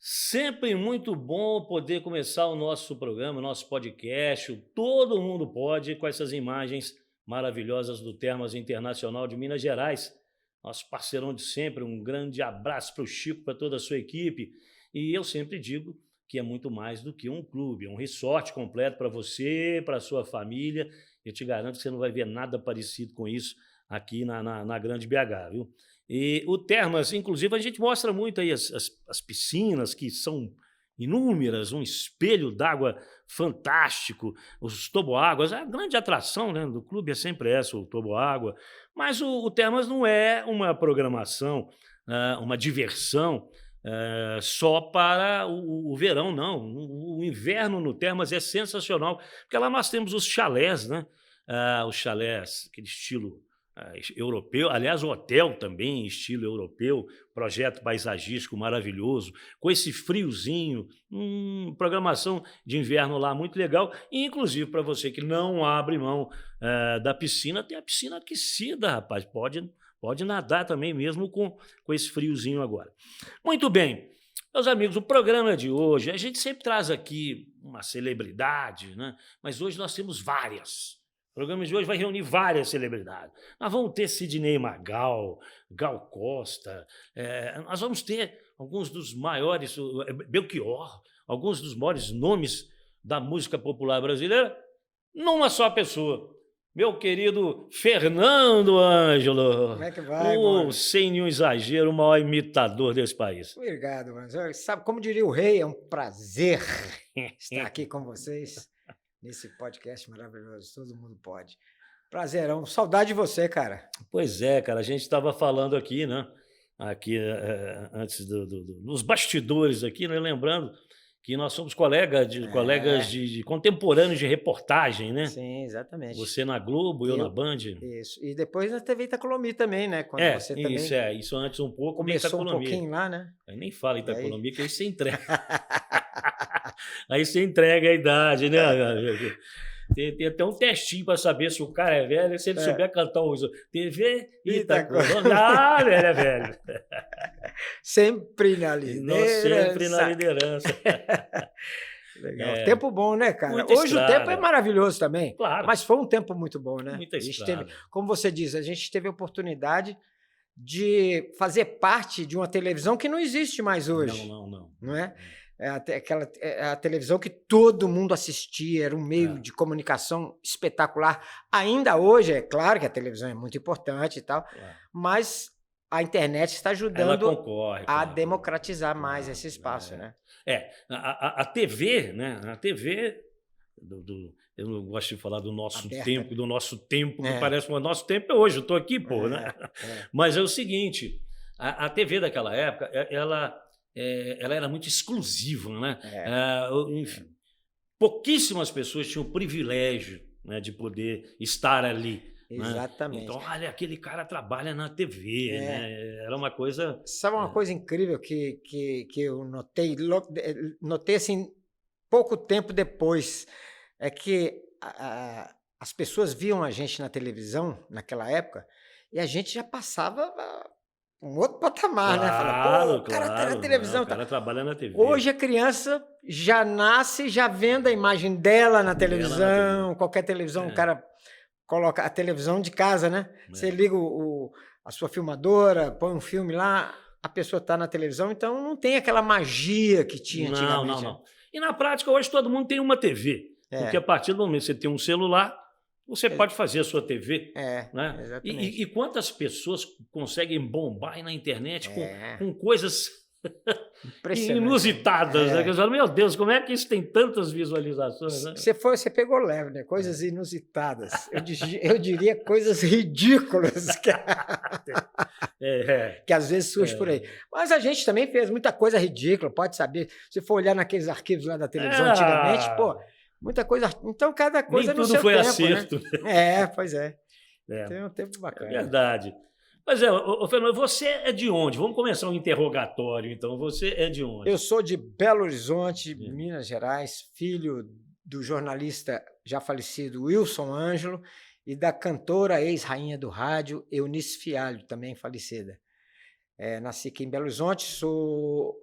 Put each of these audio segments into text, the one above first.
Sempre muito bom poder começar o nosso programa, o nosso podcast, o Todo Mundo Pode, com essas imagens maravilhosas do Termas Internacional de Minas Gerais. Nosso parceirão de sempre, um grande abraço para o Chico, para toda a sua equipe. E eu sempre digo que é muito mais do que um clube, é um resort completo para você, para a sua família. Eu te garanto que você não vai ver nada parecido com isso aqui na Grande BH, viu? E o Termas, inclusive, a gente mostra muito aí as piscinas, que são inúmeras, um espelho d'água fantástico, os toboáguas, a grande atração, né, do clube é sempre essa, o toboágua. Mas o Termas não é uma programação, uma diversão só para o verão, não. O inverno no Termas é sensacional, porque lá nós temos os chalés, né? Os chalés, aquele estilo europeu, aliás, o hotel também, estilo europeu, projeto paisagístico maravilhoso, com esse friozinho, programação de inverno lá muito legal, e inclusive para você que não abre mão da piscina, tem a piscina aquecida, rapaz, pode nadar também mesmo com esse friozinho agora. Muito bem, meus amigos, o programa de hoje, a gente sempre traz aqui uma celebridade, né? Mas hoje nós temos várias. O programa de hoje vai reunir várias celebridades. Nós vamos ter Sidney Magal, Gal Costa, nós vamos ter alguns dos maiores, Belchior, alguns dos maiores nomes da música popular brasileira, numa só pessoa. Meu querido Fernando Ângelo, Como é que vai, mano? sem nenhum exagero, o maior imitador desse país. Obrigado, mano. Sabe, como diria o rei, é um prazer estar aqui com vocês nesse podcast maravilhoso. Todo mundo pode. Prazerão. Saudade de você, cara. Pois é, cara, a gente estava falando aqui, né? Aqui, antes nos bastidores aqui, né? Lembrando que nós somos colegas É, de contemporâneos de reportagem, né? sim, exatamente. Você na Globo, eu na Eu, Band. isso. E depois na TV Itacolomi também, né? Quando você também Isso antes um pouco de começou um Itacolomi. pouquinho lá, né? Aí nem fala E aí? Itacolomi, que aí você entrega. Aí você entrega a idade, né? Tem até um testinho para saber se o cara é velho, se ele É. souber cantar o TV Itacolomi. Itacolomi. Ah, velho, é velho. Sempre na E nós sempre na liderança. liderança. Legal. Tempo bom, né, cara? Muita Hoje o tempo é estrada. maravilhoso também, Claro, mas foi um tempo muito bom, né? muita A gente teve, estrada. como você diz, a gente teve a oportunidade de fazer parte de uma televisão que não existe mais hoje, Não. não é? É a televisão que todo mundo assistia, era um meio É, de comunicação espetacular. Ainda hoje, é claro que a televisão é muito importante e tal, claro. mas a internet está Ela ajudando concorre, a claro. democratizar mais Claro, esse espaço, né? a TV, né? A TV, eu não gosto de falar Aberta, né? do nosso tempo, que É, parece que o nosso tempo é hoje, eu estou aqui, pô, né? é. Mas é o seguinte, a TV daquela época, ela era muito exclusiva, né? É, Enfim, pouquíssimas pessoas tinham o privilégio, né, de poder estar ali, né? Então, exatamente. olha, aquele cara trabalha na TV, É, né? Era uma coisa. sabe uma coisa incrível que eu notei, notei assim, pouco tempo depois, é que as pessoas viam a gente na televisão, naquela época, e a gente já passava um outro patamar, né? Fala, pô, Claro, o cara tá na claro. Não, televisão. o cara trabalha na TV. Hoje a criança já nasce já vendo a imagem dela na Dela na TV. televisão, qualquer televisão, o É, cara coloca a televisão de casa, né? Você é. liga a sua filmadora, põe um filme lá, a pessoa está na televisão, então não tem aquela magia que tinha antigamente, né? Não. E na prática, hoje todo mundo tem uma TV. Porque a É, partir do momento que você tem um celular, você pode fazer a sua TV. Né? E exatamente. quantas pessoas conseguem bombar aí na internet É, com coisas impressionante. inusitadas, né? Que É. você fala, meu Deus, como é que isso tem tantas visualizações, né? Você pegou leve, né? Coisas inusitadas. Eu diria coisas ridículas É, que às vezes surge por aí. Mas a gente também fez muita coisa ridícula, pode saber. Se for olhar naqueles arquivos lá da televisão antigamente, pô, muita coisa. Então, cada nem coisa no tudo seu foi tempo, acerto. né? Pois é. É, Tem um tempo é bacana. verdade. Mas Fernando, você é de onde? Vamos começar um interrogatório, então. Você é de onde? Eu sou de Belo Horizonte, É. Minas Gerais, filho do jornalista já falecido Wilson Ângelo e da cantora ex-rainha do rádio Eunice Fialho, também falecida. Nasci aqui em Belo Horizonte, sou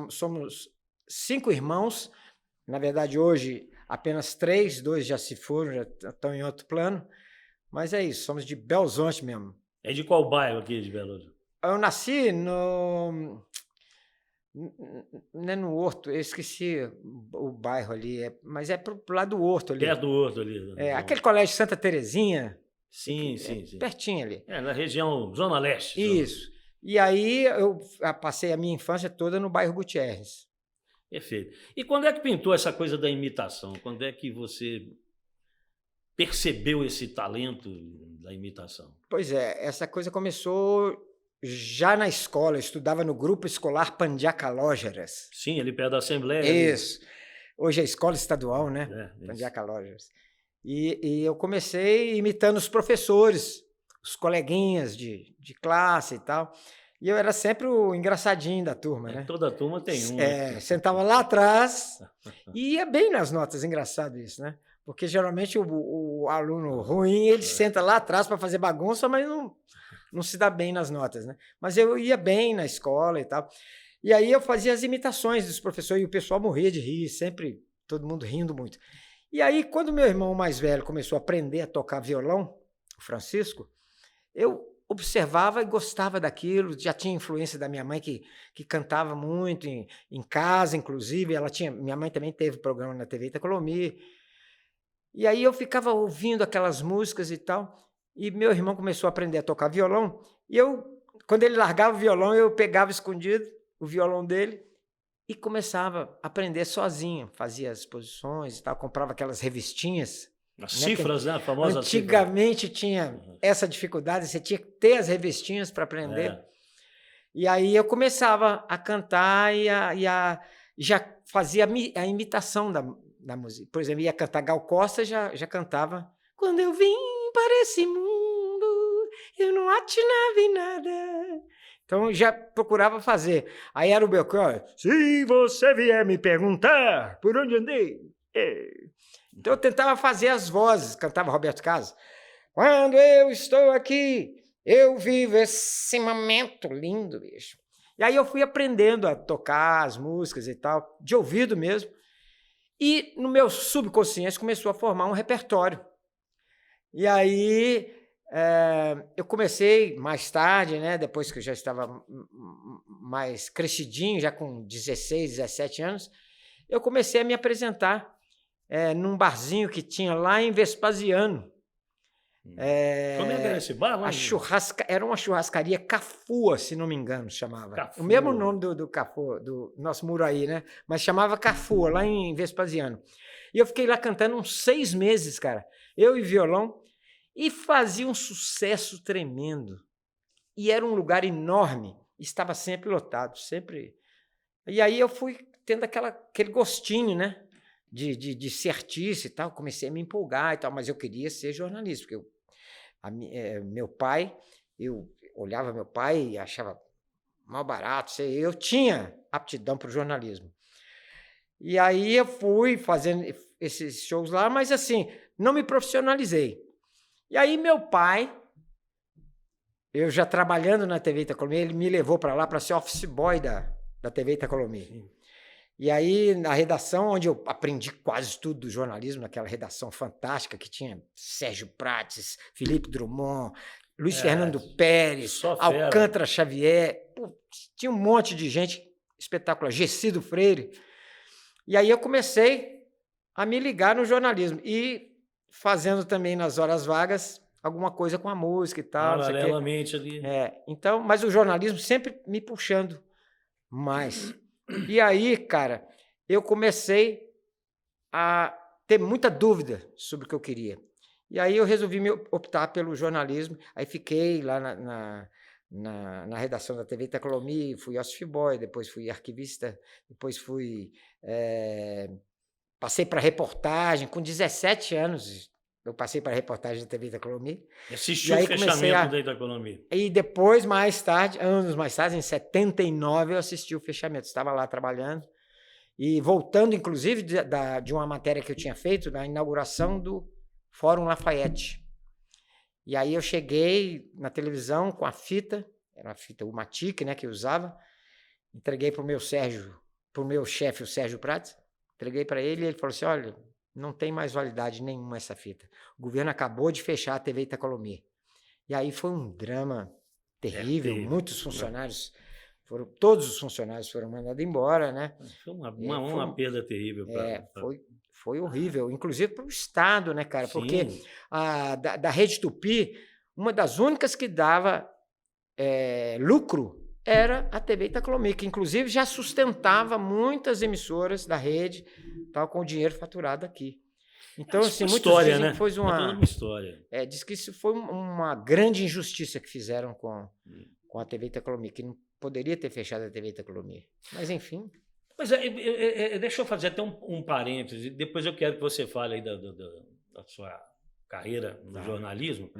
somos 5 irmãos. Na verdade, hoje, apenas 3, 2 já se foram, já estão em outro plano. Mas é isso, somos de Belzonte mesmo. É de qual bairro aqui de Belo Horizonte? Eu nasci no... Não é no Horto, eu esqueci o bairro ali, mas é pro lado do Horto ali. Perto do Horto ali. Aquele colégio Santa Terezinha. Sim. Pertinho ali. Na região Zona Leste. Isso. E aí eu passei a minha infância toda no bairro Gutierrez. Perfeito. E quando é que pintou essa coisa da imitação? Quando é que você percebeu esse talento da imitação? Pois é, essa coisa começou já na escola. Eu estudava no grupo escolar Pandiacalógeras. Sim, ali perto da Assembleia. Isso. Hoje é escola estadual, né? Pandiacalógeras. E eu comecei imitando os professores, os coleguinhas de classe e tal. E eu era sempre o engraçadinho da turma, né? Toda turma tem um. Sentava lá atrás e ia bem nas notas. Engraçado isso, né? Porque geralmente o aluno ruim, ele senta lá atrás para fazer bagunça, mas não se dá bem nas notas, né? Mas eu ia bem na escola e tal. E aí eu fazia as imitações dos professores e o pessoal morria de rir, sempre todo mundo rindo muito. E aí, quando meu irmão mais velho começou a aprender a tocar violão, o Francisco, eu observava e gostava daquilo. Já tinha influência da minha mãe, que cantava muito em casa, inclusive. Minha mãe também teve programa na TV Itacolomi. E aí eu ficava ouvindo aquelas músicas e tal. E meu irmão começou a aprender a tocar violão. E quando ele largava o violão, eu pegava escondido o violão dele e começava a aprender sozinho. Fazia as posições e tal, comprava aquelas revistinhas. As cifras, né? A famosa antigamente tinha essa dificuldade, você tinha que ter as revistinhas para aprender. E aí eu começava a cantar e já fazia a imitação da música. Por exemplo, ia cantar Gal Costa, já cantava. Quando eu vim para esse mundo, eu não atinava em nada. Então, já procurava fazer. Aí era o Belchior. Se você vier me perguntar por onde andei... Então, eu tentava fazer as vozes. Cantava Roberto Carlos. Quando eu estou aqui, eu vivo esse momento lindo, bicho. E aí eu fui aprendendo a tocar as músicas e tal, de ouvido mesmo. E no meu subconsciente começou a formar um repertório. E aí... eu comecei mais tarde, né, depois que eu já estava mais crescidinho, já com 16, 17 anos, eu comecei a me apresentar num barzinho que tinha lá em Vespasiano. Como é que era esse bar? Era uma churrascaria Cafua, se não me engano, chamava. Cafua. O mesmo nome do Cafua, do nosso Muraí, né? Mas chamava Cafua, lá em Vespasiano. E eu fiquei lá cantando uns 6 meses, cara. Eu e violão. E fazia um sucesso tremendo. E era um lugar enorme. Estava sempre lotado, sempre. E aí eu fui tendo aquele gostinho, né? De ser artista e tal. Comecei a me empolgar e tal, mas eu queria ser jornalista. Porque meu pai, eu olhava meu pai e achava mal barato. Eu tinha aptidão para o jornalismo. E aí eu fui fazendo esses shows lá, mas assim, não me profissionalizei. E aí meu pai, eu já trabalhando na TV Itacolomi, ele me levou para lá para ser office boy da TV Itacolomi. E aí na redação, onde eu aprendi quase tudo do jornalismo, naquela redação fantástica que tinha Sérgio Prates, Felipe Drummond, Luiz Fernando Pérez, Alcântara Xavier, tinha um monte de gente espetacular, Gessido Freire. E aí eu comecei a me ligar no jornalismo e fazendo também nas horas vagas alguma coisa com a música e tal. Paralelamente ali. Então, mas o jornalismo sempre me puxando mais. E aí, cara, eu comecei a ter muita dúvida sobre o que eu queria. E aí eu resolvi optar pelo jornalismo. Aí fiquei lá na redação da TV Itacolomi, fui office boy, depois fui arquivista, depois fui... Passei para reportagem, com 17 anos, eu passei para reportagem da TV Itacolomi. Assistiu o fechamento da Itacolomi. E depois, mais tarde, anos mais tarde, em 79, eu assisti o fechamento. Estava lá trabalhando e voltando, inclusive, de uma matéria que eu tinha feito na inauguração do Fórum Lafayette. E aí eu cheguei na televisão com a fita, era a fita Umatic, né, que eu usava, Entreguei para o meu chefe, o Sérgio Prates, entreguei para ele e ele falou assim, olha, não tem mais validade nenhuma essa fita. O governo acabou de fechar a TV Itacolomi. E aí foi um drama terrível, muitos funcionários todos os funcionários foram mandados embora, né? Foi uma perda terrível. Foi horrível, inclusive para o Estado, né, cara? Sim. Porque da Rede Tupi, uma das únicas que dava lucro era a TV Itacolomi, que inclusive já sustentava muitas emissoras da rede, tal, com o dinheiro faturado aqui. Então, assim, muitos história, dizem né? que foi uma história. Diz que isso foi uma grande injustiça que fizeram com a TV Itacolomi, que não poderia ter fechado a TV Itacolomi. Mas, enfim. Mas deixa eu fazer até um parêntese. Depois eu quero que você fale aí da sua carreira no jornalismo.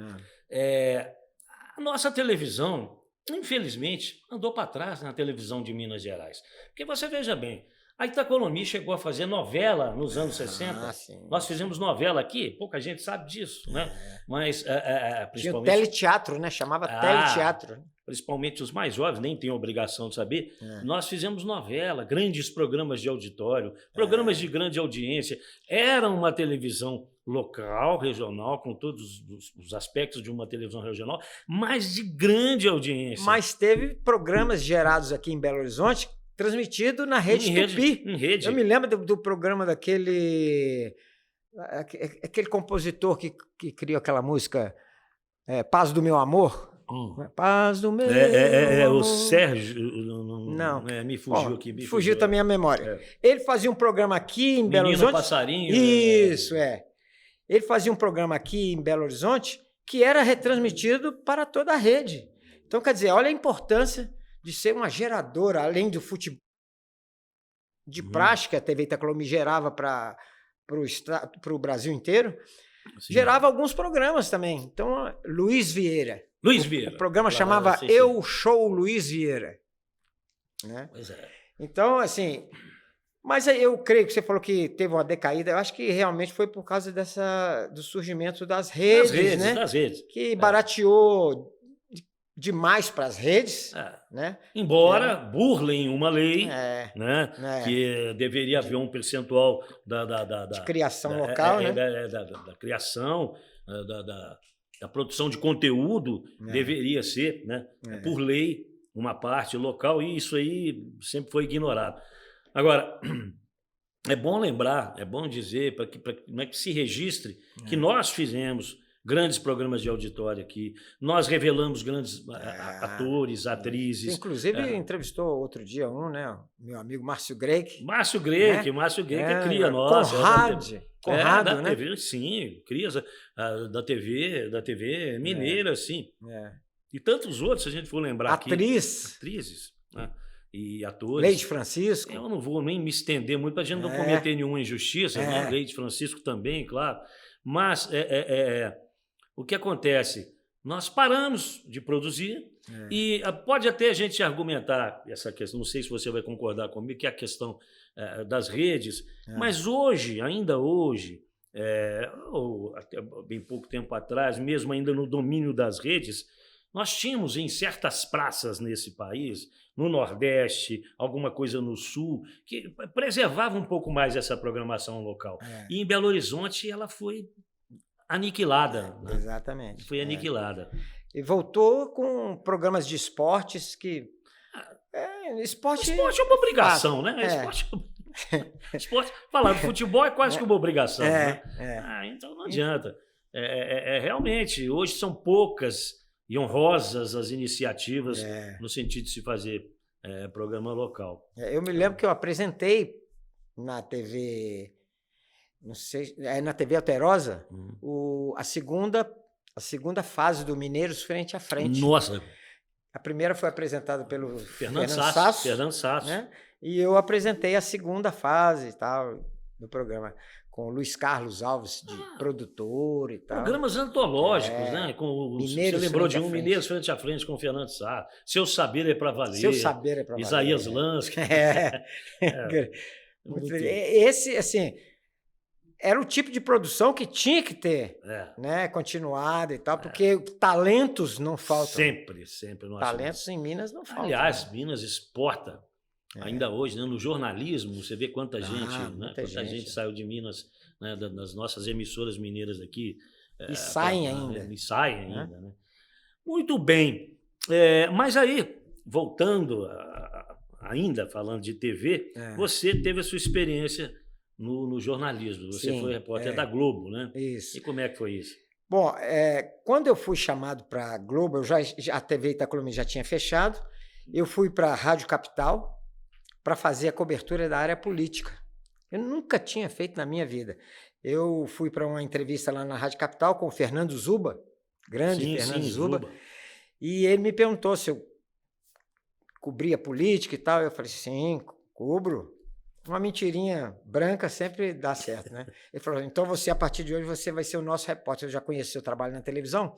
A nossa televisão, infelizmente, andou para trás na televisão de Minas Gerais. Porque você veja bem, a Itacolomi chegou a fazer novela nos anos 60. Sim. Nós fizemos novela aqui, pouca gente sabe disso, né? Mas, principalmente... Tinha o teleteatro, né? Chamava teleteatro. Principalmente os mais jovens, nem têm obrigação de saber. Nós fizemos novela, grandes programas de auditório, programas de grande audiência. Era uma televisão local, regional, com todos os aspectos de uma televisão regional, mas de grande audiência. Mas teve programas gerados aqui em Belo Horizonte, transmitido na Rede Tupi. Em rede. Eu me lembro do programa aquele compositor que criou aquela música Paz do Meu Amor. Paz do meu o Sérgio. Não. Me fugiu aqui. Fugiu também a memória. Ele fazia um programa aqui em Belo Horizonte. Passarinho. Isso, Ele fazia um programa aqui em Belo Horizonte que era retransmitido para toda a rede. Então, quer dizer, olha a importância de ser uma geradora, além do futebol de prática, a TV Itacolomi gerava para o Brasil inteiro, gerava alguns programas também. Então, Luiz Vieira. O programa chamava Eu Show Luiz Vieira. Né? Pois é. Então, assim... Mas eu creio que você falou que teve uma decaída. Eu acho que realmente foi por causa do surgimento das redes, né? Das redes. Que barateou demais para as redes, né? Embora burlem uma lei, né? Que deveria haver um percentual de criação local, né? Da criação, da produção de conteúdo, deveria ser, né? Por lei, uma parte local, e isso aí sempre foi ignorado. Agora, é bom lembrar, é bom dizer, para que se registre que nós fizemos grandes programas de auditório aqui, nós revelamos grandes atores, atrizes. Você, inclusive, entrevistou outro dia né? Meu amigo Márcio Greik. Márcio Greik é cria nossa. Conrado, da né? TV, sim, cria da TV mineira, sim. E tantos outros, se a gente for lembrar aqui. Atrizes, né? E atores. Leide Francisco. Eu não vou nem me estender muito para a gente não cometer nenhuma injustiça, né? Leide Francisco também, claro. Mas o que acontece? Nós paramos de produzir e pode até a gente argumentar essa questão, não sei se você vai concordar comigo, que é a questão das redes, mas hoje, ainda hoje, ou até bem pouco tempo atrás, mesmo ainda no domínio das redes, nós tínhamos em certas praças nesse país, no Nordeste, alguma coisa no Sul, que preservava um pouco mais essa programação local. E em Belo Horizonte ela foi aniquilada. Né? Exatamente. Foi aniquilada. E voltou com programas de esportes que... Esporte é uma obrigação, né? Esporte, falar de futebol é quase que uma obrigação. Né? Então não adianta. Realmente, hoje são poucas e honrosas as iniciativas no sentido de se fazer programa local. Eu me lembro que eu apresentei na TV, não sei, na TV Alterosa, a segunda fase do Mineiros Frente a Frente. Nossa! A primeira foi apresentada pelo Fernando Sasso. Né? E eu apresentei a segunda fase e tal do programa, com o Luiz Carlos Alves, de produtor e tal. Programas antológicos, né? Você lembrou de Mineiros Frente a Frente com o Fernando Sá. Seu Saber é para Valer. Seu Saber é para Valer. Isaías Lansky. Esse, assim, era o tipo de produção que tinha que ter, né? Continuado e tal, porque talentos não faltam. Sempre. Talentos em Minas não faltam. Aliás, Minas exporta Ainda hoje, né, no jornalismo, você vê quanta Ah, gente, né, muita quanta gente gente. saiu de Minas, né, das nossas emissoras mineiras aqui, E saem ainda, e saem né? ainda, né? Muito bem. Mas aí, voltando ainda falando de TV, É, você teve a sua experiência no jornalismo. Você foi sim, repórter da Globo, né? isso. E como é que foi isso? Bom, quando eu fui chamado para a Globo, a TV Itacolomi já tinha fechado, eu fui para a Rádio Capital para fazer a cobertura da área política. Eu nunca tinha feito na minha vida. Eu fui para uma entrevista lá na Rádio Capital com o Fernando Zuba, grande Sim, Fernando sim, Zuba, Zuba. e ele me perguntou se eu cobria política e tal. Eu falei, sim, cubro. Uma mentirinha branca sempre dá certo, né? Ele falou, então você, a partir de hoje, você vai ser o nosso repórter. Eu já conheci o trabalho na televisão,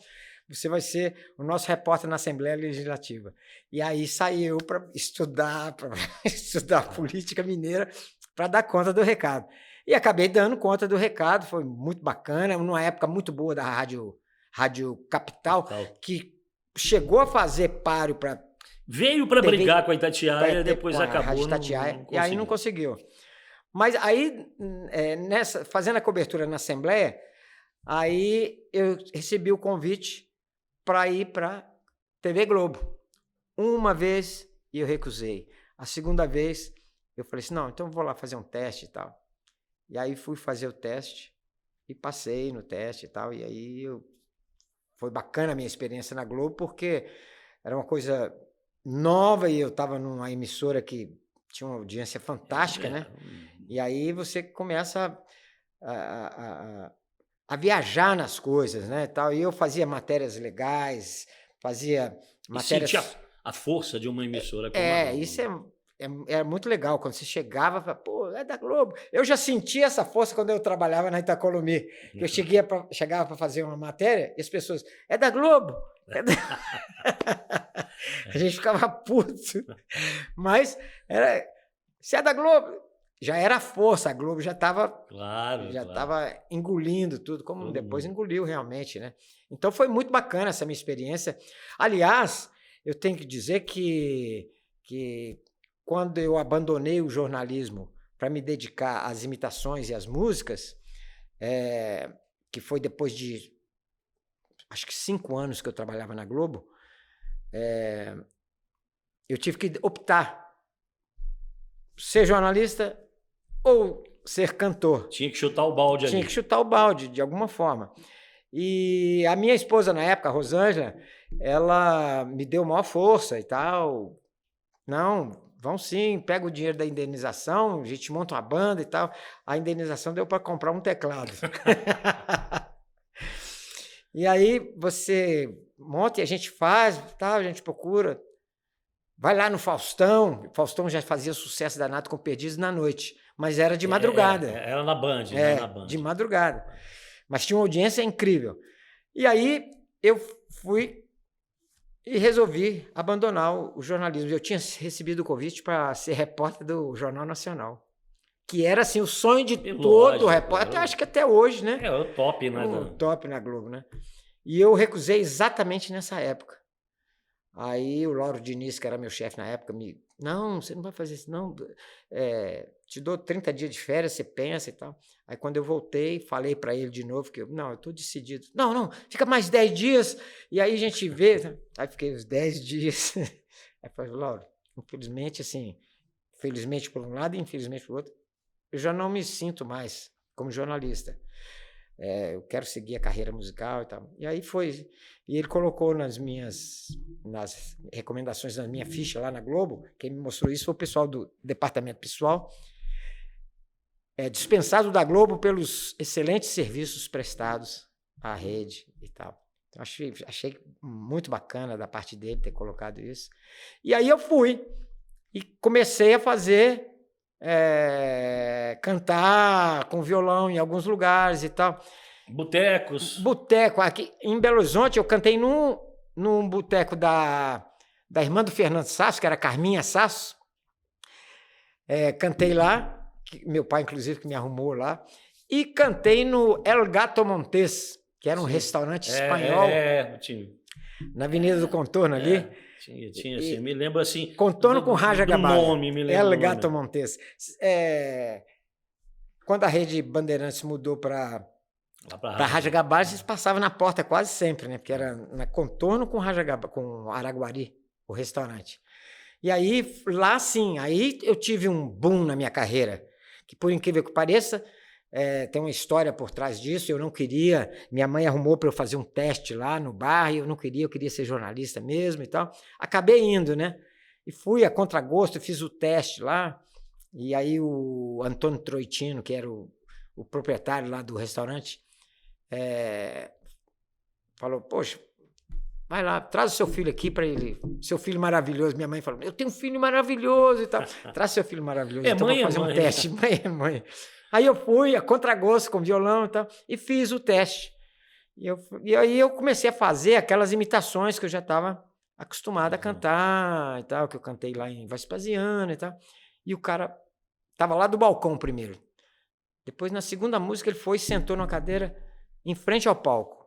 você vai ser o nosso repórter na Assembleia Legislativa. E aí saiu para estudar política mineira para dar conta do recado. E acabei dando conta do recado, foi muito bacana, numa época muito boa da Rádio Capital, que chegou a fazer páreo para Veio para TV brigar com a Itatiaia, depois com a acabou, Rádio não Itatiaia, e aí não conseguiu. conseguiu. Mas aí, fazendo a cobertura na Assembleia, aí eu recebi o convite para ir para TV Globo. Uma vez e eu recusei. A segunda vez eu falei assim, não, então eu vou lá fazer um teste e tal. E aí fui fazer o teste e passei no teste e tal. E aí foi bacana a minha experiência na Globo, porque era uma coisa nova e eu estava numa emissora que tinha uma audiência fantástica, né? E aí você começa a viajar nas coisas, né? Tal. E eu fazia matérias legais, fazia matérias... E sentia a força de uma emissora como a Globo. Isso é muito legal. Quando você chegava, falava, pô, é da Globo. Eu já sentia essa força quando eu trabalhava na Itacolomi. Eu chegava para fazer uma matéria e as pessoas, é da Globo. A gente ficava puto. Mas se é da Globo, já era força. A Globo já estava engolindo tudo, como todo depois mundo engoliu realmente, né? Então foi muito bacana essa minha experiência. Aliás, eu tenho que dizer que quando eu abandonei o jornalismo para me dedicar às imitações e às músicas, que foi depois de, acho que 5 anos que eu trabalhava na Globo, eu tive que optar, ser jornalista ou ser cantor. Tinha que chutar o balde ali. Tinha que chutar o balde, de alguma forma. E a minha esposa, na época, a Rosângela, ela me deu maior força e tal. Não, vão sim, pega o dinheiro da indenização, a gente monta uma banda e tal. A indenização deu para comprar um teclado. E aí você monta e a gente faz, tal, a gente procura. Vai lá no Faustão. O Faustão já fazia sucesso danado com Perdidos na Noite, mas era de madrugada. Era na Band, né? Na Band. De madrugada. Mas tinha uma audiência incrível. E aí eu fui e resolvi abandonar o jornalismo. Eu tinha recebido o convite para ser repórter do Jornal Nacional, que era assim o sonho de todo repórter, acho que até hoje, né? É o top, né? O top na Globo, né? E eu recusei exatamente nessa época. Aí o Lauro Diniz, que era meu chefe na época, não, você não vai fazer isso, não. Te dou 30 dias de férias, você pensa e tal. Aí quando eu voltei, falei para ele de novo que eu estou decidido. Não, fica mais 10 dias e aí a gente vê. Aí fiquei os 10 dias. Aí falei, Lauro, infelizmente, assim, felizmente por um lado e infelizmente por outro, eu já não me sinto mais como jornalista. Eu quero seguir a carreira musical e tal. E aí foi. E ele colocou nas recomendações da minha ficha lá na Globo, quem me mostrou isso foi o pessoal do departamento pessoal, dispensado da Globo pelos excelentes serviços prestados à rede e tal. Então, achei muito bacana da parte dele ter colocado isso. E aí eu fui e comecei a fazer, cantar com violão em alguns lugares e tal. Botecos. Boteco. Aqui em Belo Horizonte, eu cantei num boteco da irmã do Fernando Sasso, que era Carminha Sasso. Cantei lá, meu pai, inclusive, que me arrumou lá. E cantei no El Gato Montes, que era um restaurante espanhol. Tinha. Na Avenida do Contorno ali. Tinha assim, me lembro assim... Contorno com Raja Gabalho. Nome, me lembro El do Gato nome. Montes. Quando a Rede Bandeirantes mudou para Raja Gabalho, eles passavam na porta quase sempre, né? Porque era na Contorno com com Araguari, o restaurante. E aí, lá sim, aí eu tive um boom na minha carreira, que por incrível que pareça, tem uma história por trás disso, eu não queria, minha mãe arrumou para eu fazer um teste lá no bar, eu não queria, eu queria ser jornalista mesmo e tal. Acabei indo, né? E fui a contragosto, fiz o teste lá, e aí o Antônio Troitino, que era o proprietário lá do restaurante, falou, poxa, vai lá, traz o seu filho aqui para ele, seu filho maravilhoso. Minha mãe falou, eu tenho um filho maravilhoso e tal. Traz seu filho maravilhoso, então vou fazer um teste. Mãe. Aí eu fui a contragosto com violão e tal, e fiz o teste. E aí eu comecei a fazer aquelas imitações que eu já estava acostumado a cantar e tal, que eu cantei lá em Vespasiano e tal. E o cara estava lá do balcão primeiro. Depois, na segunda música, ele foi e sentou numa cadeira em frente ao palco.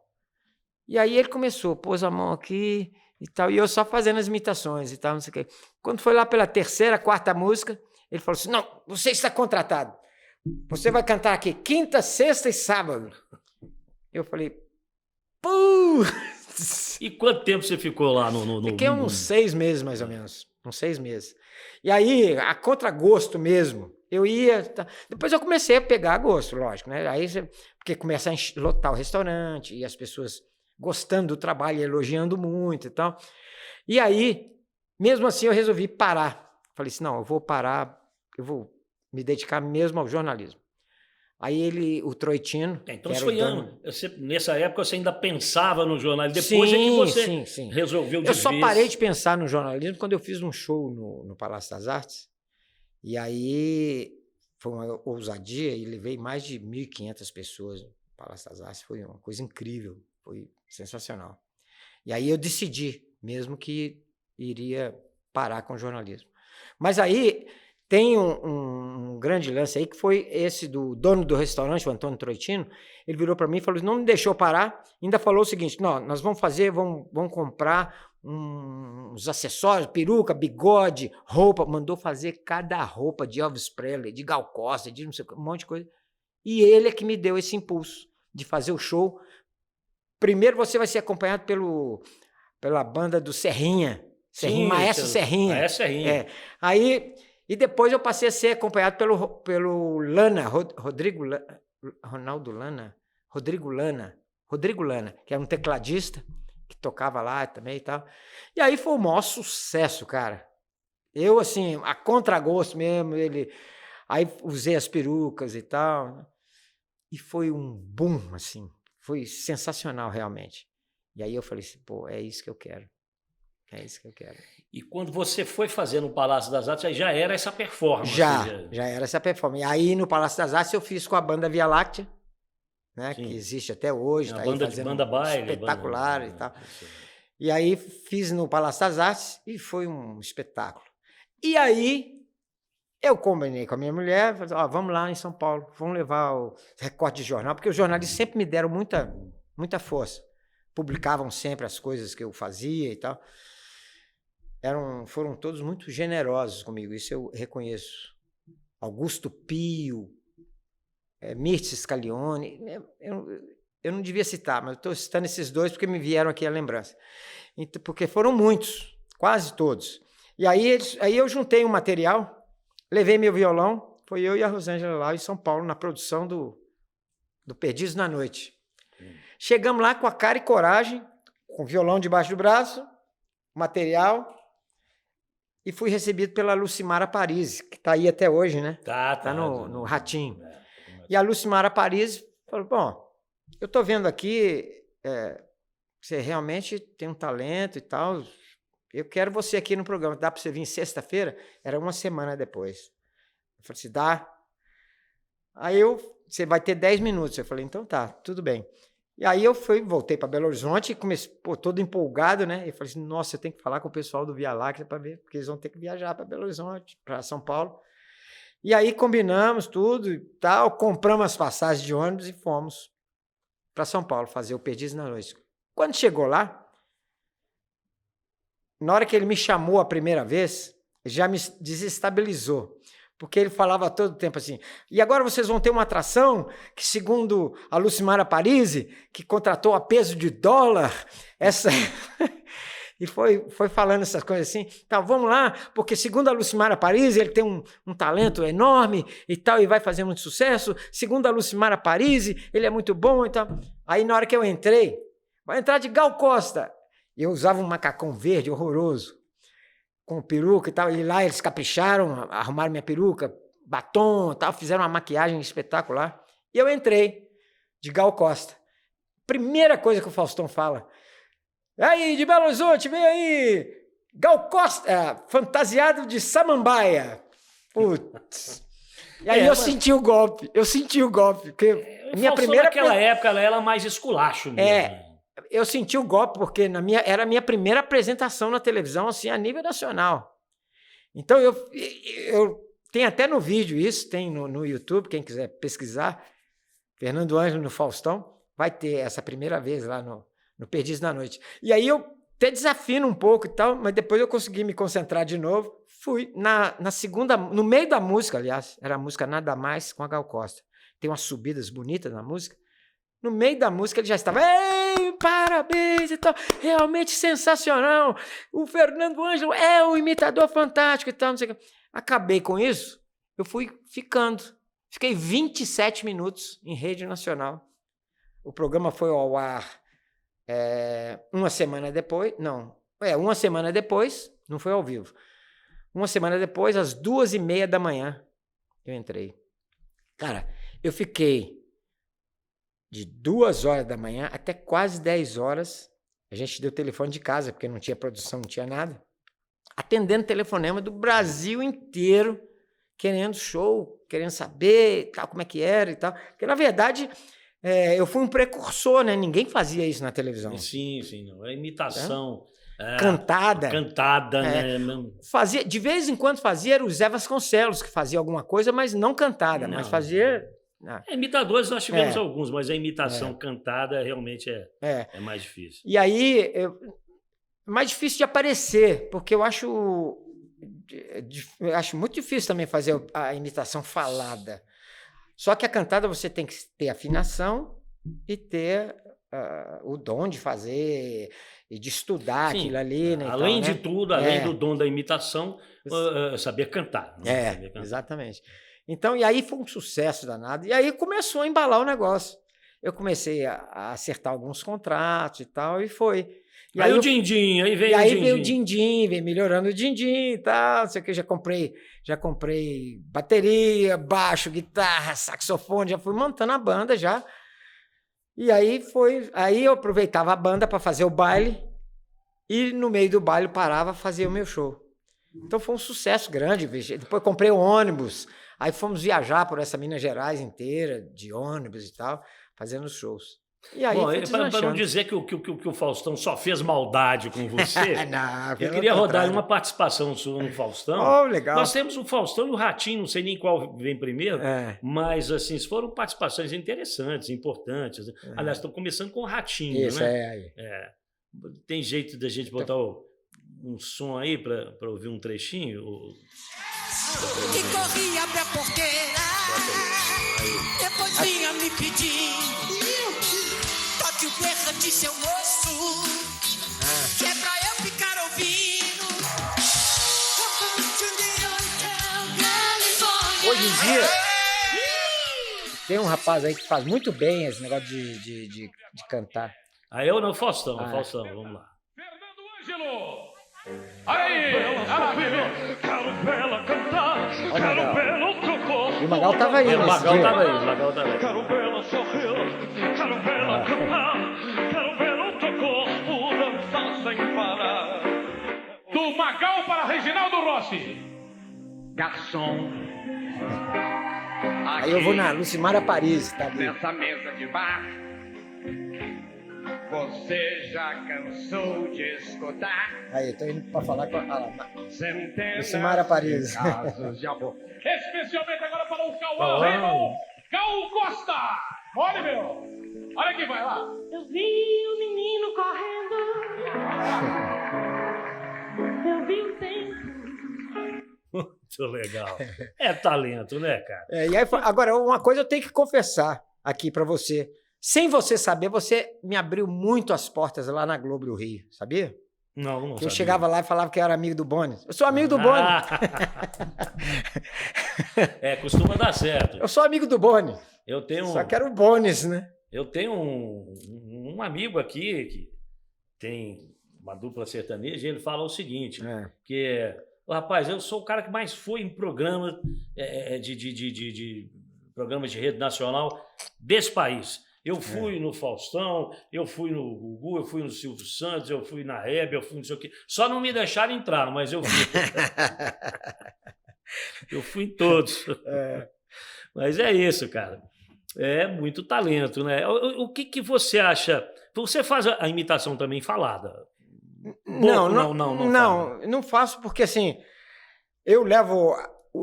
E aí ele começou, pôs a mão aqui e tal, e eu só fazendo as imitações e tal, não sei o quê. Quando foi lá pela terceira, quarta música, ele falou assim, não, você está contratado. Você vai cantar aqui quinta, sexta e sábado. Eu falei, putz! E quanto tempo você ficou lá no... Fiquei uns 6 meses, mais ou menos. Uns 6 meses. E aí, a contragosto mesmo, eu ia... Depois eu comecei a pegar gosto, lógico, né? Aí, porque começa a lotar o restaurante e as pessoas gostando do trabalho, elogiando muito e tal. E aí, mesmo assim, eu resolvi parar. Falei assim, não, eu vou parar, eu vou me dedicar mesmo ao jornalismo. Aí o Troitino... Então isso foi nessa época você ainda pensava no jornalismo, depois sim, é que você resolveu de vez. Eu só parei de pensar no jornalismo quando eu fiz um show no Palácio das Artes, e aí foi uma ousadia e levei mais de 1.500 pessoas no Palácio das Artes, foi uma coisa incrível, foi sensacional. E aí eu decidi mesmo que iria parar com o jornalismo. Mas aí... Tem um grande lance aí, que foi esse do dono do restaurante, o Antônio Troitino. Ele virou para mim e falou, não me deixou parar, ainda falou o seguinte, não, nós vamos comprar uns acessórios, peruca, bigode, roupa. Mandou fazer cada roupa de Elvis Presley, de Gal Costa, de não sei, um monte de coisa. E ele é que me deu esse impulso de fazer o show. Primeiro você vai ser acompanhado pela banda do Serrinha, Maestro Serrinha. Maestro Serrinha. Aí... E depois eu passei a ser acompanhado pelo Lana, Rodrigo Lana, que era um tecladista, que tocava lá também e tal. E aí foi o maior sucesso, cara. Eu, assim, a contragosto mesmo, aí usei as perucas e tal. E foi um boom, assim, foi sensacional realmente. E aí eu falei assim, pô, é isso que eu quero. É isso que eu quero. E quando você foi fazer no Palácio das Artes, aí já era essa performance? Já era essa performance. E aí no Palácio das Artes eu fiz com a banda Via Láctea, né, que existe até hoje. Tá banda baile. Espetacular e tal. E aí fiz no Palácio das Artes e foi um espetáculo. E aí eu combinei com a minha mulher, falei, vamos lá em São Paulo, vamos levar o recorte de jornal, porque os jornalistas sempre me deram muita força. Publicavam sempre as coisas que eu fazia e tal. Foram todos muito generosos comigo, isso eu reconheço. Augusto Pio, Mircea Scalione, eu não devia citar, mas eu estou citando esses dois porque me vieram aqui a lembrança. Então, porque foram muitos, quase todos. E aí eu juntei um material, levei meu violão, foi eu e a Rosângela lá em São Paulo, na produção do Perdidos na Noite. Chegamos lá com a cara e coragem, com o violão debaixo do braço, material... E fui recebido pela Lucimara Paris, que está aí até hoje, né? Tá no Ratinho. E a Lucimara Paris falou, bom, eu estou vendo aqui, você realmente tem um talento e tal, eu quero você aqui no programa, dá para você vir sexta-feira? Era uma semana depois. Eu falei assim, dá. Aí você vai ter 10 minutos. Eu falei, então tá, tudo bem. E aí eu voltei para Belo Horizonte e comecei, todo empolgado, né? E falei assim, nossa, eu tenho que falar com o pessoal do Via Láctea para ver, porque eles vão ter que viajar para Belo Horizonte, para São Paulo. E aí combinamos tudo e tal, compramos as passagens de ônibus e fomos para São Paulo fazer o Perdidos na Noite. Quando chegou lá, na hora que ele me chamou a primeira vez, já me desestabilizou. Porque ele falava todo tempo assim, e agora vocês vão ter uma atração que, segundo a Lucimara Parisi, que contratou a peso de dólar, essa... e foi falando essas coisas assim, então vamos lá, porque segundo a Lucimara Parisi, ele tem um talento enorme e tal, e vai fazer muito sucesso, segundo a Lucimara Parisi, ele é muito bom e tal. Aí na hora que eu entrei, vai entrar de Gal Costa, e eu usava um macacão verde horroroso, com peruca e tal, e lá eles capricharam, arrumaram minha peruca, batom e tal, fizeram uma maquiagem espetacular. E eu entrei, de Gal Costa. Primeira coisa que o Faustão fala, aí, de Belo Horizonte, vem aí, Gal Costa, fantasiado de samambaia. Putz. E aí eu senti o golpe, porque minha primeira... Naquela época, ela era mais esculacho mesmo. Eu senti o golpe, porque era a minha primeira apresentação na televisão, assim, a nível nacional. Então, eu tenho até no vídeo isso, tem no YouTube, quem quiser pesquisar, Fernando Ângelo no Faustão, vai ter essa primeira vez lá no Perdiz da Noite. E aí eu até desafino um pouco e tal, mas depois eu consegui me concentrar de novo. Fui na segunda, no meio da música, aliás, era a música Nada Mais com a Gal Costa. Tem umas subidas bonitas na música. No meio da música ele já estava, ei, parabéns e tal, realmente sensacional, o Fernando Ângelo é um imitador fantástico e tal, não sei o que. Acabei com isso, eu fui fiquei 27 minutos em rede nacional. O programa foi ao ar uma semana depois, não foi ao vivo. Uma semana depois, às 2h30 da manhã, eu entrei. Cara, eu fiquei de 2 horas da manhã até quase 10 horas, a gente deu telefone de casa, porque não tinha produção, não tinha nada, atendendo telefonema do Brasil inteiro, querendo show, querendo saber tal, como é que era e tal. Porque, na verdade, eu fui um precursor, né? Ninguém fazia isso na televisão. Sim, não. É imitação. Cantada. Né? Fazia, de vez em quando fazia, era o Zé Vasconcelos que fazia alguma coisa, mas não cantada, mas fazia... Imitadores nós tivemos alguns, mas a imitação cantada realmente é mais difícil. E aí, mais difícil de aparecer, porque eu acho muito difícil também fazer a imitação falada. Só que a cantada você tem que ter afinação e ter o dom de fazer e de estudar aquilo ali. Né, além tal, de tudo, além do dom da imitação, saber cantar. Né? Saber cantar. Exatamente. Então, e aí foi um sucesso danado. E aí começou a embalar o negócio. Eu comecei a acertar alguns contratos e tal, e foi. E aí o din-din, aí veio o din-din. Veio o din-din, veio melhorando o din-din e tal, não sei o que, já comprei bateria, baixo, guitarra, saxofone, já fui montando a banda já. E aí eu aproveitava a banda para fazer o baile, e no meio do baile parava, fazia o meu show. Então foi um sucesso grande, depois comprei um ônibus. Aí fomos viajar por essa Minas Gerais inteira, de ônibus e tal, fazendo shows. E aí para não dizer que o Faustão só fez maldade com você, não, eu queria rodar uma participação sua no Faustão. Oh, legal. Nós temos o Faustão e o Ratinho, não sei nem qual vem primeiro, mas assim, foram participações interessantes, importantes. Aliás, estou começando com o Ratinho, isso, né? Tem jeito da gente botar um som aí para ouvir um trechinho? Que corria pra porteira, depois vinha me pedir, toque o berrante, seu moço, que é pra eu ficar ouvindo. Hoje em dia, tem um rapaz aí que faz muito bem esse negócio de cantar. Aí eu não, Faustão, vamos lá. Fernando Ângelo! Olha aí, quero vê-la cantar, quero vê-la tocar. E o Magal tava aí, O Magal tava aí. Quero vê-la sorrir, quero vê-la cantar, quero vê-la tocar, por dançar sem parar. Do Magal para Reginaldo Rossi. Garçom. Aí eu vou na Lucimara Parisi, tá ali. Nessa mesa de bar, você já cansou de escutar? Aí, eu tô indo pra falar com a centenas Lucimara Parisi. casos de amor. Especialmente agora para o Cauã Raymond, Gal Costa. Olha, meu. Olha quem vai lá. Eu vi o menino correndo Muito legal. É talento, né, cara? E aí, agora, uma coisa eu tenho que confessar aqui para você. Sem você saber, você me abriu muito as portas lá na Globo do Rio, sabia? Não Que sabia. eu chegava lá e falava que eu era amigo do Boni. Eu sou amigo do Boni. Costuma dar certo. Eu sou amigo do Boni. Eu tenho Só que era o Bones, né? Eu tenho um amigo aqui que tem uma dupla sertaneja e ele fala o seguinte, que, rapaz, eu sou o cara que mais foi em programa de programas de rede nacional desse país. Eu fui no Faustão, eu fui no Gugu, eu fui no Silvio Santos, eu fui na Hebe, eu fui não sei o quê. Só não me deixaram entrar, mas eu fui. Eu fui em todos. Mas é isso, cara. É muito talento, né? O que você acha? Você faz a imitação também falada? Não faço porque, assim, eu levo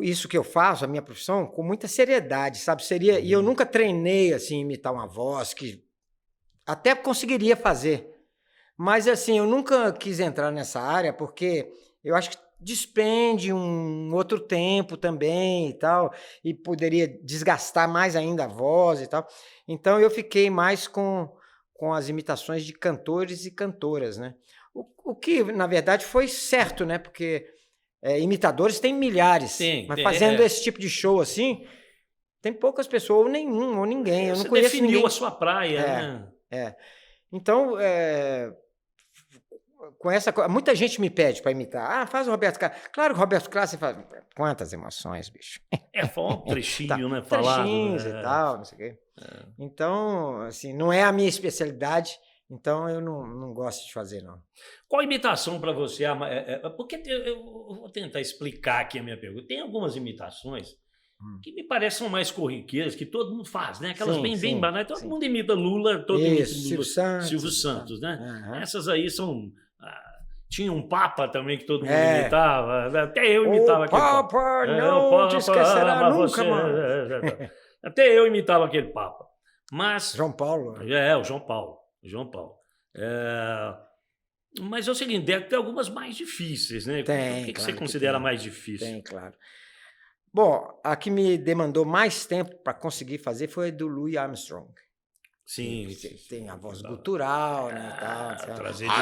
isso que eu faço, a minha profissão, com muita seriedade, sabe? E eu nunca treinei, assim, imitar uma voz que até conseguiria fazer. Mas, assim, eu nunca quis entrar nessa área porque eu acho que despende um outro tempo também e tal, e poderia desgastar mais ainda a voz e tal. Então, eu fiquei mais com as imitações de cantores e cantoras, né? O que, na verdade, foi certo, né? Porque imitadores tem milhares, mas fazendo esse tipo de show assim, tem poucas pessoas, ou nenhum, ou ninguém. Eu não conheço ninguém. Você definiu a sua praia, né? Então, com essa coisa, muita gente me pede para imitar. Faz o Roberto Carlos. Claro que o Roberto Carlos, você fala, quantas emoções, bicho. Foi um trechinho, né? Falado. Trechinhos e tal, não sei o quê. Então, assim, não é a minha especialidade, então eu não gosto de fazer, não. Qual imitação para você? Porque eu vou tentar explicar aqui a minha pergunta. Tem algumas imitações que me parecem mais corriqueiras, que todo mundo faz, né? Aquelas bem banais. Todo mundo imita Lula, todo mundo imita Lula. Silvio Santos, né? Essas aí são... Tinha um Papa também que todo mundo imitava. Até eu imitava aquele Papa. Papa não te esquecerá nunca, mano. Até eu imitava aquele Papa. Mas... João Paulo. O João Paulo. Mas é o seguinte, deve ter algumas mais difíceis, né? Tem, o que você considera mais difícil? Tem, claro. Bom, a que me demandou mais tempo para conseguir fazer foi a do Louis Armstrong. Sim. Tem a voz gutural, né?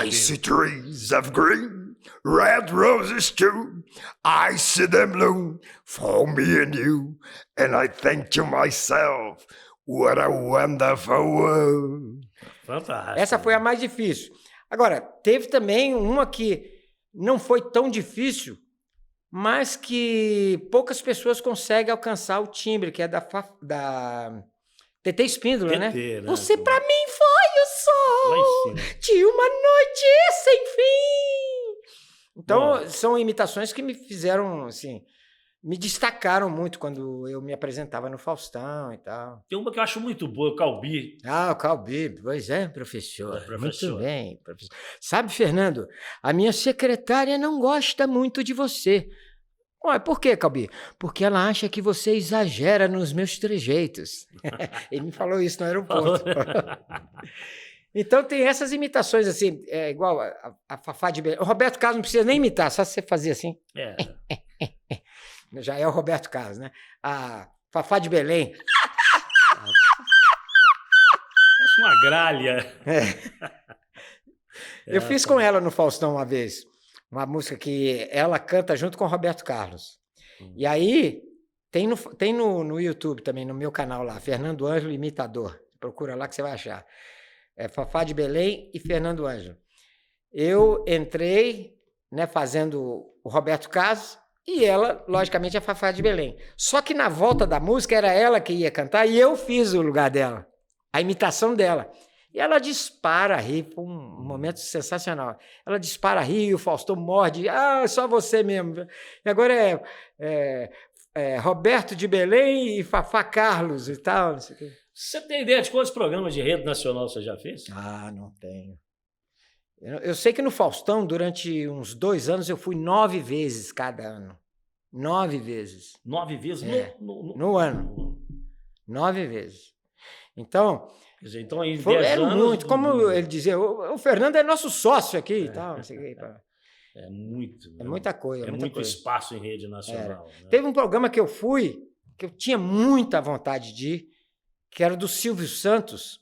I see trees of green, red roses too. I see them bloom for me and you. And I think to myself, what a wonderful world. Fantástico. Essa foi a mais difícil. Agora, teve também uma que não foi tão difícil, mas que poucas pessoas conseguem alcançar o timbre, que é da TT Espíndola, né? Você pra mim foi o sol de uma noite sem fim. Então, são imitações que me fizeram, assim, me destacaram muito quando eu me apresentava no Faustão e tal. Tem uma que eu acho muito boa, o Calbi. O Calbi, pois é, professor. Muito bem, professor. Sabe, Fernando, a minha secretária não gosta muito de você. Ué, por quê, Calbi? Porque ela acha que você exagera nos meus trejeitos. Ele me falou isso no aeroporto. Então tem essas imitações assim, igual a Fafá de Belém. O Roberto Carlos não precisa nem imitar, só você fazer assim. Já é o Roberto Carlos, né? A Fafá de Belém. Parece uma gralha. Eu fiz com ela no Faustão uma vez. Uma música que ela canta junto com o Roberto Carlos. E aí, tem no YouTube também, no meu canal lá, Fernando Ângelo Imitador. Procura lá que você vai achar. Fafá de Belém e Fernando Ângelo. Eu entrei, né, fazendo o Roberto Carlos e ela, logicamente, a Fafá de Belém. Só que na volta da música era ela que ia cantar e eu fiz o lugar dela, a imitação dela. E ela dispara a rir, foi um momento sensacional. Ela dispara a rir, o Faustão morde, só você mesmo. E agora Roberto de Belém e Fafá Carlos e tal, não sei o quê. Você tem ideia de quantos programas de rede nacional você já fez? Não tenho. Eu sei que no Faustão, durante uns 2 anos, eu fui 9 vezes cada ano. 9 vezes. 9 vezes no ano. 9 vezes. Então... Quer dizer, então, em 10 anos... muito, como ele dizia, o Fernando é nosso sócio aqui e tal, não sei o que. É muito. É muita coisa. É muita muito coisa. espaço em rede nacional. Né? Teve um programa que eu fui, que eu tinha muita vontade de ir, que era do Silvio Santos.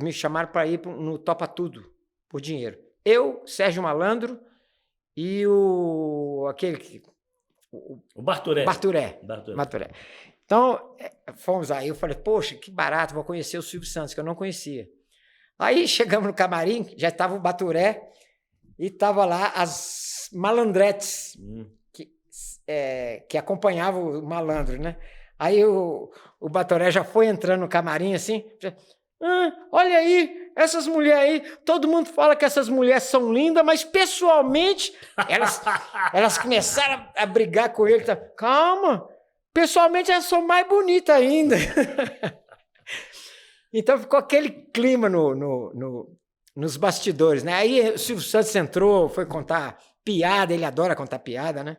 Me chamaram para ir no Topa Tudo, por dinheiro. Eu, Sérgio Malandro e o Barturé. Barturé. Então, fomos aí, eu falei, poxa, que barato, vou conhecer o Silvio Santos, que eu não conhecia. Aí chegamos no camarim, já estava o Barturé e estava lá as malandretes, que acompanhavam o malandro, né? Aí o Barturé já foi entrando no camarim assim, olha aí, essas mulheres aí, todo mundo fala que essas mulheres são lindas, mas pessoalmente elas começaram a brigar com ele. Tá? Calma, pessoalmente elas são mais bonitas ainda. Então ficou aquele clima nos bastidores, né? Aí o Silvio Santos entrou, foi contar piada, ele adora contar piada, né?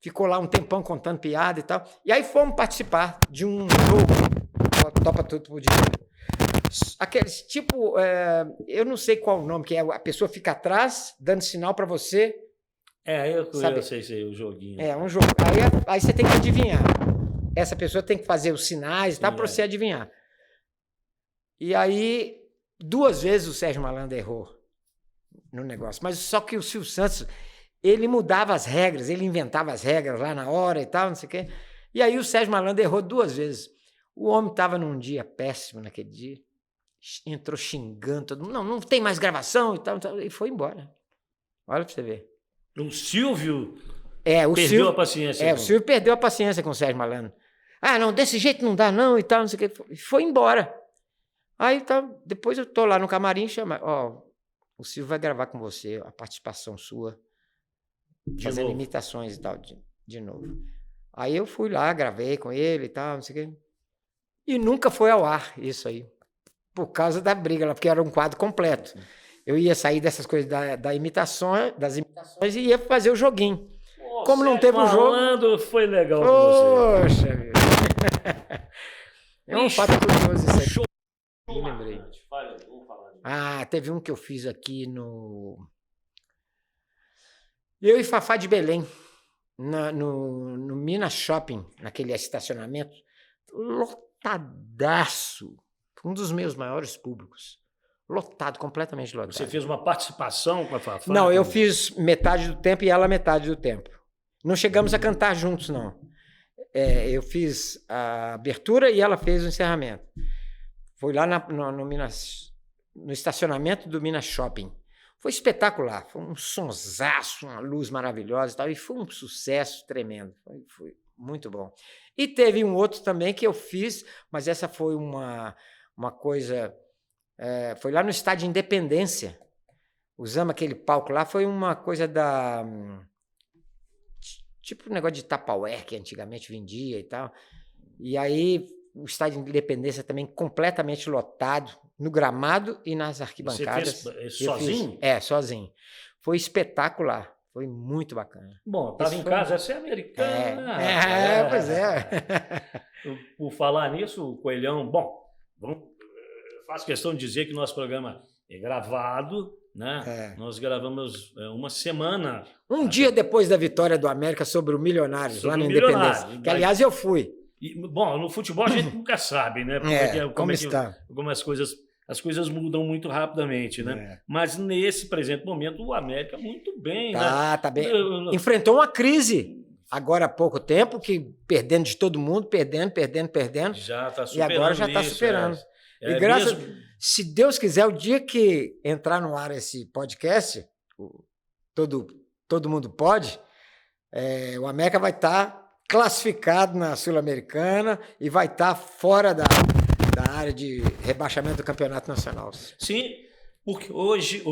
Ficou lá um tempão contando piada e tal. E aí fomos participar de um jogo, Topa Tudo por Dinheiro. Aqueles tipo, eu não sei qual o nome, que é a pessoa fica atrás, dando sinal para você. Eu sei, o joguinho. É um jogo. Aí você tem que adivinhar. Essa pessoa tem que fazer os sinais e tal para você adivinhar. E aí, 2 vezes o Sérgio Malandro errou no negócio. Mas só que o Silvio Santos, ele mudava as regras, ele inventava as regras lá na hora e tal, não sei o quê. E aí o Sérgio Malandro errou 2 vezes. O homem estava num dia péssimo naquele dia. Entrou xingando todo mundo. Não tem mais gravação e tal, e foi embora. Olha para você ver. O Silvio perdeu a paciência. O Silvio perdeu a paciência com o Sérgio Malandro. Não, desse jeito não dá não e tal, não sei o quê. Foi embora. Aí tá, depois eu tô lá no camarim, o Silvio vai gravar com você a participação sua, fazendo imitações e tal, de novo. Aí eu fui lá, gravei com ele e tal, não sei o quê. E nunca foi ao ar isso aí, por causa da briga lá, porque era um quadro completo. Eu ia sair dessas coisas das imitações e ia fazer o joguinho. Como não teve o jogo... Falando, foi legal com você. Poxa, meu. É um fato curioso isso aí. Show. Eu lembrei. Vamos falar. Teve um que eu fiz aqui Eu e Fafá de Belém, no Minas Shopping, naquele estacionamento, lotadaço. Um dos meus maiores públicos. Lotado, completamente lotado. Você fez uma participação com a Fafá? Não, eu fiz metade do tempo e ela metade do tempo. Não chegamos a cantar juntos, não. Eu fiz a abertura e ela fez o encerramento. Foi lá no estacionamento do Minas Shopping. Foi espetacular. Foi um sonsaço, uma luz maravilhosa e tal. E foi um sucesso tremendo. Foi muito bom. E teve um outro também que eu fiz, mas essa foi uma coisa... foi lá no Estádio Independência. Usamos aquele palco lá. Foi uma coisa tipo um negócio de Tupperware que antigamente vendia e tal. E aí... o Estádio de Independência também completamente lotado, no gramado e nas arquibancadas. Você fez sozinho? Sozinho. Foi espetacular, foi muito bacana. Bom, estava em casa, essa é americana. Pois é. Por falar nisso, o Coelhão, faço questão de dizer que nosso programa é gravado, né? Nós gravamos uma semana. Um dia depois da vitória do América sobre o Milionários, lá na Independência. Que, aliás, eu fui. Bom, no futebol a gente nunca sabe, né? Como está. Algumas as coisas mudam muito rapidamente, né? Mas nesse presente momento o América muito bem, né? Tá bem. Enfrentou uma crise agora há pouco tempo, que perdendo de todo mundo, perdendo. Já está superando. E agora já está superando. E graças, se Deus quiser, o dia que entrar no ar esse podcast, todo mundo pode, o América vai estar classificado na Sul-Americana e vai estar fora da área de rebaixamento do Campeonato Nacional. Sim, porque hoje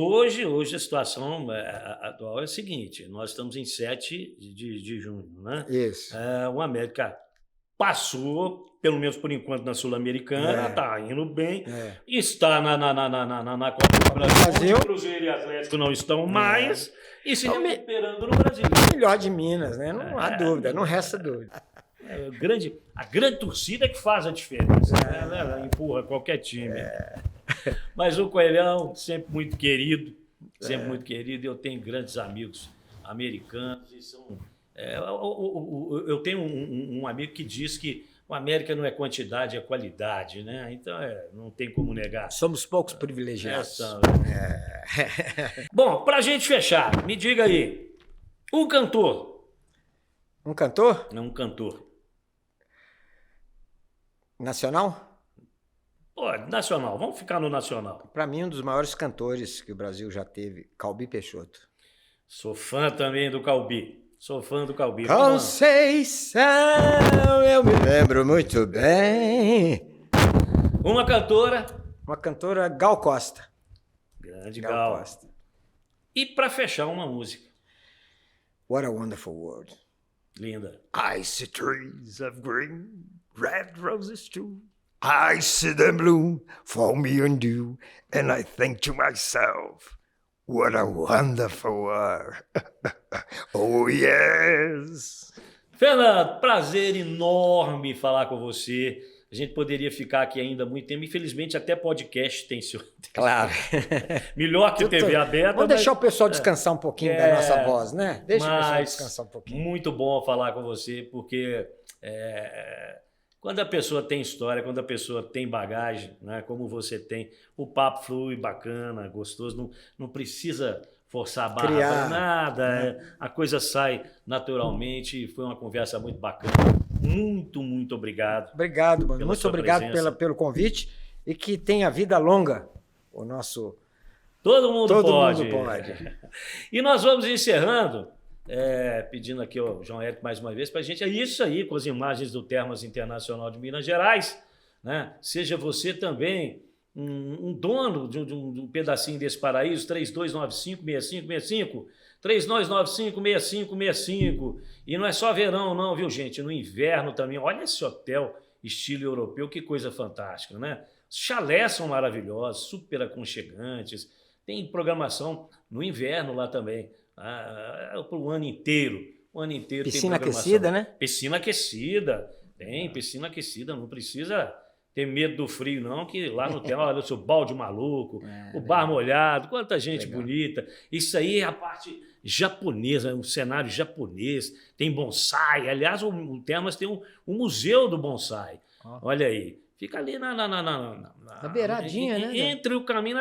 a situação atual é a seguinte: nós estamos em 7 de junho, né? Isso. O América passou, pelo menos por enquanto, na Sul-Americana, está indo bem, está na Copa do Brasil. O Cruzeiro e Atlético não estão mais. E se recuperando no Brasil. Melhor de Minas, né? Não há dúvida, não resta dúvida. A grande torcida que faz a diferença. Ela empurra qualquer time. Mas o Coelhão, sempre muito querido, sempre muito querido. Eu tenho grandes amigos americanos e são... eu tenho um amigo que diz que o América não é quantidade, é qualidade, né? Então não tem como negar. Somos poucos privilegiados. Bom, pra gente fechar, me diga aí, um cantor. Um cantor Não, um cantor. nacional? Pô, nacional, vamos ficar no nacional. Para mim, um dos maiores cantores que o Brasil já teve, Calbi Peixoto. Sou fã também do Calbi. Sou fã do Calbi. Vamos lá. Conceição, eu me lembro muito bem. Uma cantora. Uma cantora, Gal Costa. Grande Gal. Costa. E pra fechar, uma música. What a Wonderful World. Linda. I see trees of green, red roses too. I see them bloom for me and you, and I think to myself, what a wonderful world. Oh, yes. Fernando, prazer enorme falar com você. A gente poderia ficar aqui ainda muito tempo. Infelizmente, até podcast tem seu. Claro. Melhor que TV aberta. Vamos deixar o pessoal descansar um pouquinho da nossa voz, né? Deixa o pessoal Mas descansar um pouquinho. muito bom falar com você, porque quando a pessoa tem história, quando a pessoa tem bagagem, né, como você tem, o papo flui bacana, gostoso, não precisa forçar a barra para nada, a coisa sai naturalmente. Foi uma conversa muito bacana. Muito obrigado. Obrigado, mano. Muito obrigado pelo convite e que tenha vida longa o nosso... Todo mundo pode. Mundo pode. E nós vamos encerrando, pedindo aqui ao João Érico mais uma vez para a gente, é isso aí, com as imagens do Termas Internacional de Minas Gerais, né? Seja você também um dono de um pedacinho desse paraíso, 3295-6565, 3295-6565. E não é só verão não, viu, gente? No inverno também. Olha esse hotel estilo europeu, que coisa fantástica, né? Os chalés são maravilhosos, super aconchegantes. Tem programação no inverno lá também, para o ano inteiro. O ano inteiro piscina tem programação. aquecida, né? Piscina aquecida. Tem piscina aquecida, não precisa ter medo do frio, não, que lá no hotel, olha o seu balde maluco, o bar molhado, quanta gente bonita. Isso aí é a parte japonesa, um cenário japonês, tem bonsai. Aliás, o Termas tem um museu do bonsai. Olha aí, fica ali na beiradinha, né? Entre o caminho,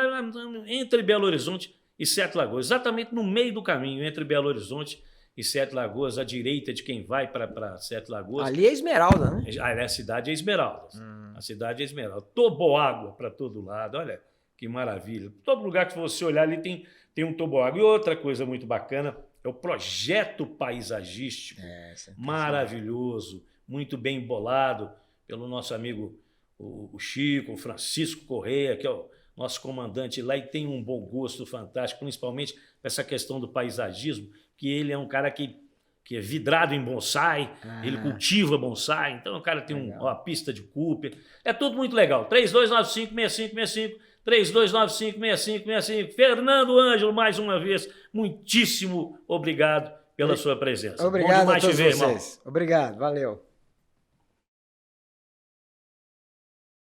entre Belo Horizonte e Sete Lagoas, exatamente no meio do caminho, entre Belo Horizonte e Sete Lagoas, à direita de quem vai para Sete Lagoas. Ali é Esmeralda, né? A cidade é Esmeralda. A cidade é Esmeralda. Toboágua para todo lado, olha que maravilha. Todo lugar que você olhar ali tem um toboágua. E outra coisa muito bacana é o projeto paisagístico, maravilhoso, muito bem embolado pelo nosso amigo o Chico, o Francisco Correia, que é o nosso comandante lá, e tem um bom gosto fantástico, principalmente essa questão do paisagismo, que ele é um cara que é vidrado em bonsai, ele cultiva bonsai, então o cara tem uma pista de Cooper, é tudo muito legal. 3295-6565, 3295-6565. Fernando Ângelo, mais uma vez, muitíssimo obrigado pela sua presença. Obrigado Bom demais a todos te ver, vocês. irmão. Obrigado, valeu.